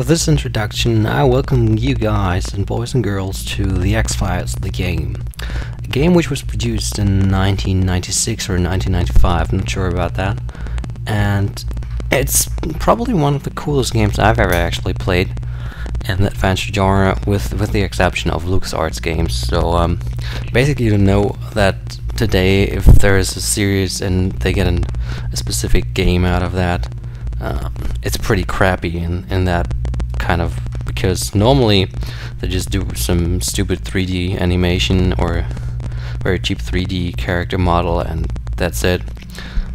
with this introduction, I welcome you guys and boys and girls to The X-Files, the game. A game which was produced in 1996 or 1995, I'm not sure about that. And it's probably one of the coolest games I've ever actually played in the adventure genre, with the exception of LucasArts games. So basically you know that today, if there is a series and they get a specific game out of that, it's pretty crappy in that kind of, because normally they just do some stupid 3D animation or very cheap 3D character model and that's it.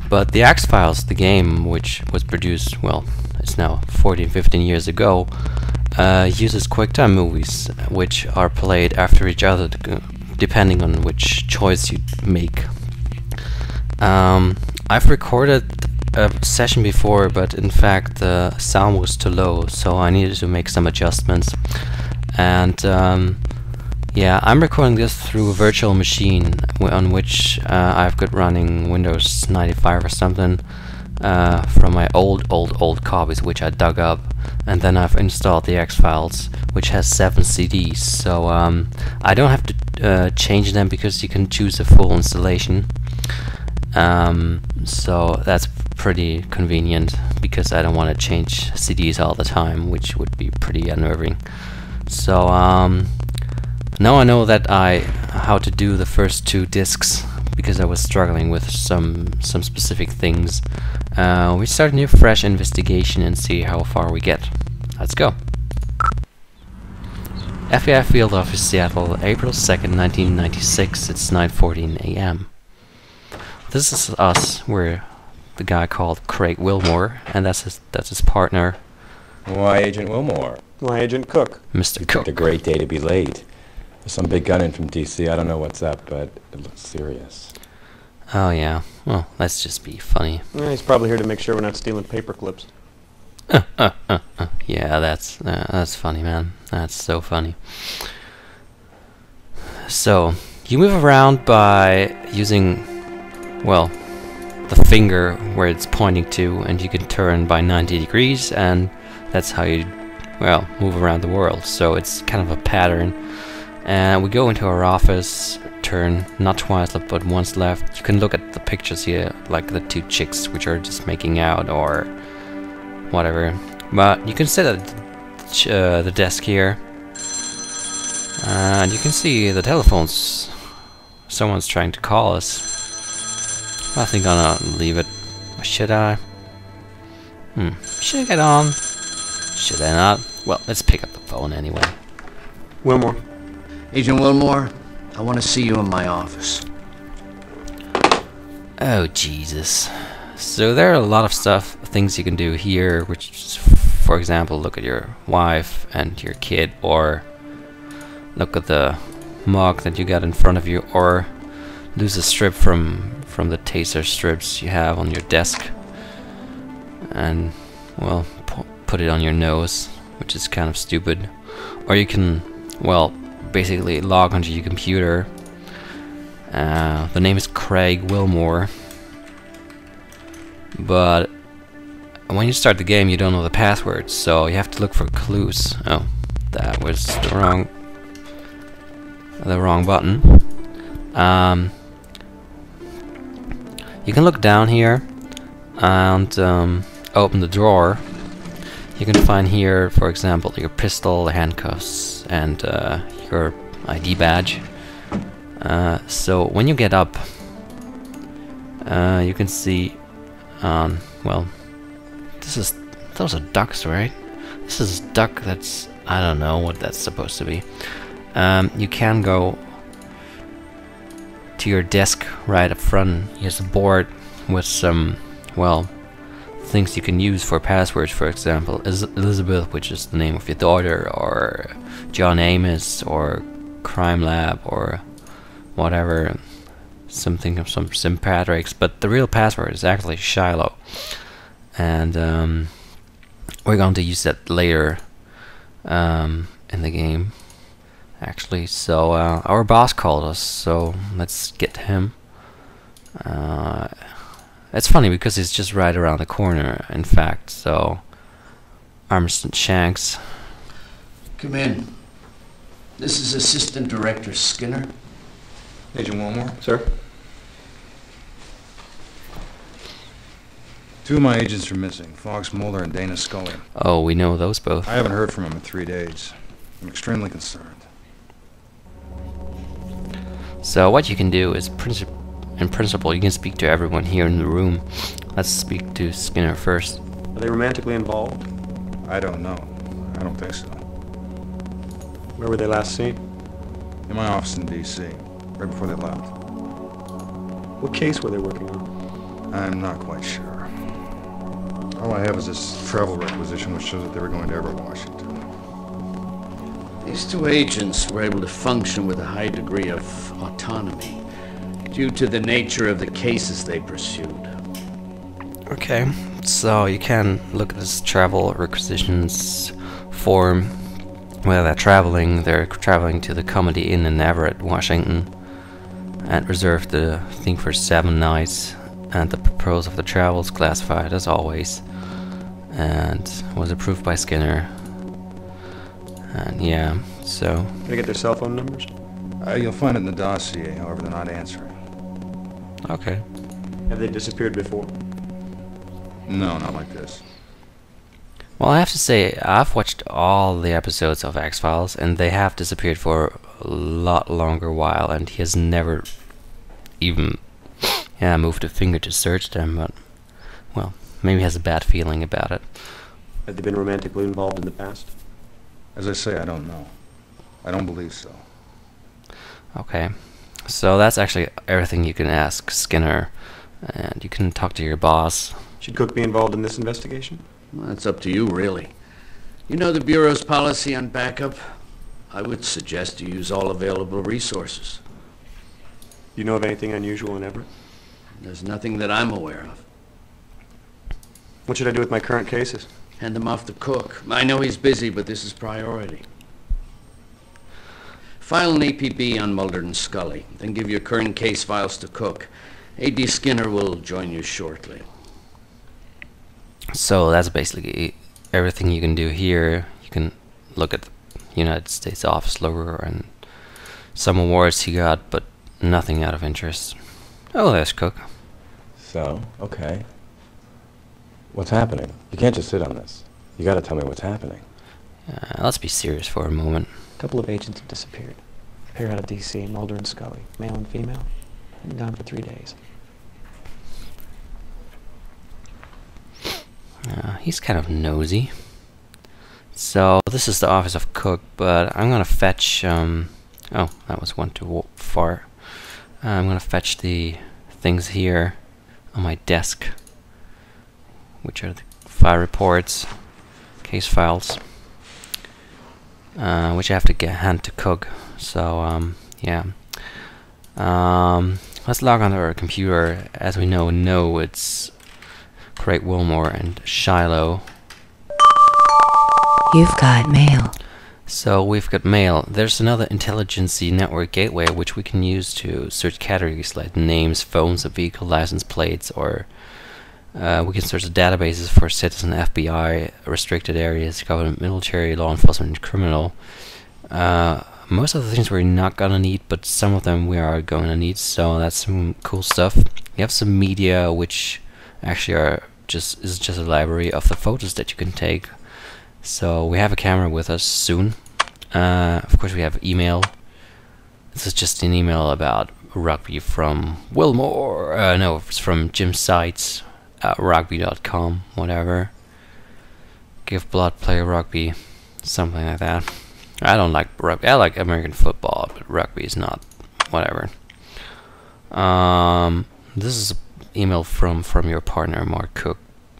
But the X-Files, the game, which was produced, well, it's now 14-15 years ago, uses QuickTime movies which are played after each other depending on which choice you make. I've recorded a session before, but in fact the sound was too low, so I needed to make some adjustments. And yeah, I'm recording this through a virtual machine on which I've got running Windows 95 or something from my old copies which I dug up, and then I've installed the X-Files, which has 7 CDs, so I don't have to change them because you can choose a full installation. So that's pretty convenient because I don't want to change CDs all the time, which would be pretty unnerving. So now I know that how to do the first 2 discs because I was struggling with some specific things. We start a new fresh investigation and see how far we get. Let's go. FBI Field Office, Seattle, April 2nd, 1996. It's 9:14 a.m. This is us. We're the guy called Craig Wilmore, and that's his partner. Why, Agent Wilmore? Why, Agent Cook? Mr. You Cook. picked a great day to be late. There's some big gun in from DC. I don't know what's up, but it looks serious. Oh yeah. Well, let's just be funny. Yeah, he's probably here to make sure we're not stealing paper clips. Yeah, that's funny, man. That's so funny. So you move around by using, well, the finger where it's pointing to, and you can turn by 90 degrees, and that's how you, well, move around the world. So it's kind of a pattern. And we go into our office, turn not twice but once left. You can look at the pictures here, like the 2 chicks which are just making out or whatever. But you can sit at the desk here, and you can see the telephones. Someone's trying to call us. I think I'm gonna leave it. Or should I? Should I get on? Should I not? Well, let's pick up the phone anyway. Wilmore. Agent Wilmore, I want to see you in my office. Oh Jesus. So there are a lot of things you can do here, which is, for example, look at your wife and your kid, or look at the mug that you got in front of you, or lose a strip from the taser strips you have on your desk and, well, put it on your nose, which is kind of stupid. Or you can, well, basically log onto your computer. The name is Craig Wilmore, but when you start the game you don't know the password, so you have to look for clues. Oh, that was the wrong button. You can look down here and open the drawer. You can find here, for example, your pistol, the handcuffs, and your ID badge. So when you get up, you can see, well, those are ducks, right? This is a duck. That's, I don't know what that's supposed to be. You can go to your desk right up front. Here's a board with some, well, things you can use for passwords. For example, Elizabeth, which is the name of your daughter, or John Amos, or Crime Lab, or whatever, something of some St. Patrick's. But the real password is actually Shiloh, and we're going to use that later in the game, actually. So our boss called us, so let's get to him. It's funny because it's just right around the corner, in fact, so Armstrong Shanks. Come in. This is Assistant Director Skinner. Agent Wilmore? Sir? Two of my agents are missing, Fox Mulder and Dana Scully. Oh, we know those both. I haven't heard from them in 3 days. I'm extremely concerned. So what you can do is, in principle, you can speak to everyone here in the room. Let's speak to Skinner first. Are they romantically involved? I don't know. I don't think so. Where were they last seen? In my office in D.C., right before they left. What case were they working on? I'm not quite sure. All I have is this travel requisition which shows that they were going to Everett, Washington. These two agents were able to function with a high degree of autonomy due to the nature of the cases they pursued. Okay, so you can look at this travel requisitions form. Where they're traveling to the Comedy Inn in Everett, Washington, and reserved the thing for 7 nights. And the proposal of the travel is classified as always, and was approved by Skinner. And yeah, so Can I get their cell phone numbers? You'll find it in the dossier, however they're not answering. okay. Have they disappeared before? No, not like this. Well, I have to say, I've watched all the episodes of X-Files, and they have disappeared for a lot longer while, and he has never even moved a finger to search them, but, well, maybe he has a bad feeling about it. Have they been romantically involved in the past? As I say, I don't know. I don't believe so. Okay, so that's actually everything you can ask Skinner, and you can talk to your boss. Should Cook be involved in this investigation? Well, that's up to you, really. You know the Bureau's policy on backup? I would suggest you use all available resources. Do you know of anything unusual in Everett? There's nothing that I'm aware of. What should I do with my current cases? Hand them off to Cook. I know he's busy, but this is priority. File an APB on Mulder and Scully, then give your current case files to Cook. A.D. Skinner will join you shortly. So that's basically everything you can do here. You can look at the United States Office logo and some awards he got, but nothing out of interest. Oh, there's Cook. So, okay. What's happening? You can't just sit on this. You gotta tell me what's happening. Let's be serious for a moment. A couple of agents have disappeared. A pair out of D.C., Mulder and Scully, male and female. Been gone for 3 days. He's kind of nosy. So this is the office of Cook, but I'm gonna fetch. Oh, that was one too far. I'm gonna fetch the things here on my desk, which are the file reports, case files, which I have to hand to Cook. So yeah. Let's log onto our computer. As we know it's Craig Wilmore and Shiloh. You've got mail. So we've got mail. There's another intelligency network gateway which we can use to search categories like names, phones, vehicle license plates, or we can search the databases for citizen, FBI, restricted areas, government, military, law enforcement, and criminal. Most of the things we're not gonna need, but some of them we are going to need, so that's some cool stuff. You have some media which actually is just a library of the photos that you can take. So we have a camera with us soon. Of course we have email. This is just an email about rugby from Wilmore. No, it's from Jim Sites at rugby.com, whatever. Give blood, play rugby, something like that. I don't like rugby. I like American football, but rugby is not. Whatever. This is an email from your partner, Mark Cook.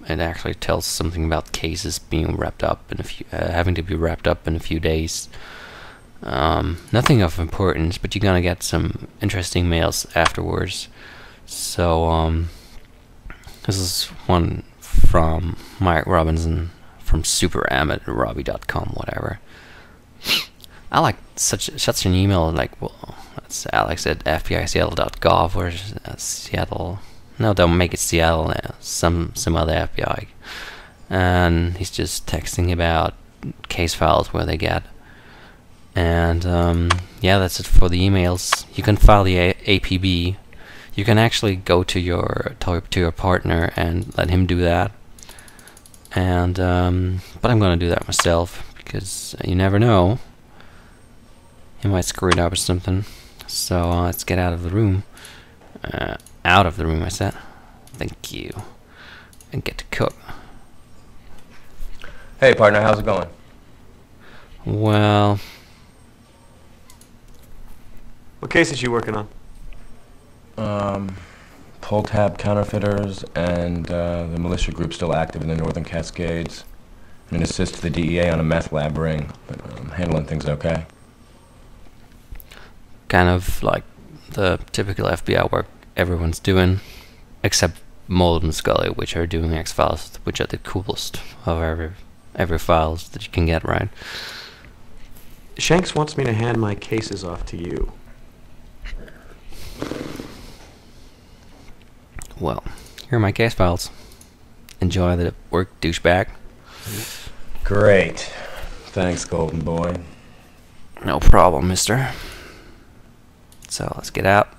It actually tells something about cases being wrapped up in having to be wrapped up in a few days. Nothing of importance, but you're gonna get some interesting mails afterwards. So this is one from Mike Robinson from superam@robbie.com, whatever. I like such an email, like, well, that's Alex at fbiseattle.gov, or Seattle. No, don't make it Seattle now. Some other FBI and he's just texting about case files where they get. And yeah, that's it for the emails. You can file the APB. You can actually go to your partner and let him do that. And but I'm gonna do that myself because you never know. He might screw it up or something. So let's get out of the room. Out of the room, I said. Thank you. And get to cook. Hey, partner, how's it going? Well, What case is you working on? Pull tab counterfeiters and the militia group still active in the Northern Cascades. I'm going to assist the DEA on a meth lab ring, but I'm handling things okay. kind of like the typical FBI work everyone's doing, except Mulder and Scully, which are doing X-Files, which are the coolest of every files that you can get, right? Shanks wants me to hand my cases off to you. Well, here are my case files. Enjoy the work, douchebag. Great. Thanks, Golden Boy. No problem, mister. So let's get out.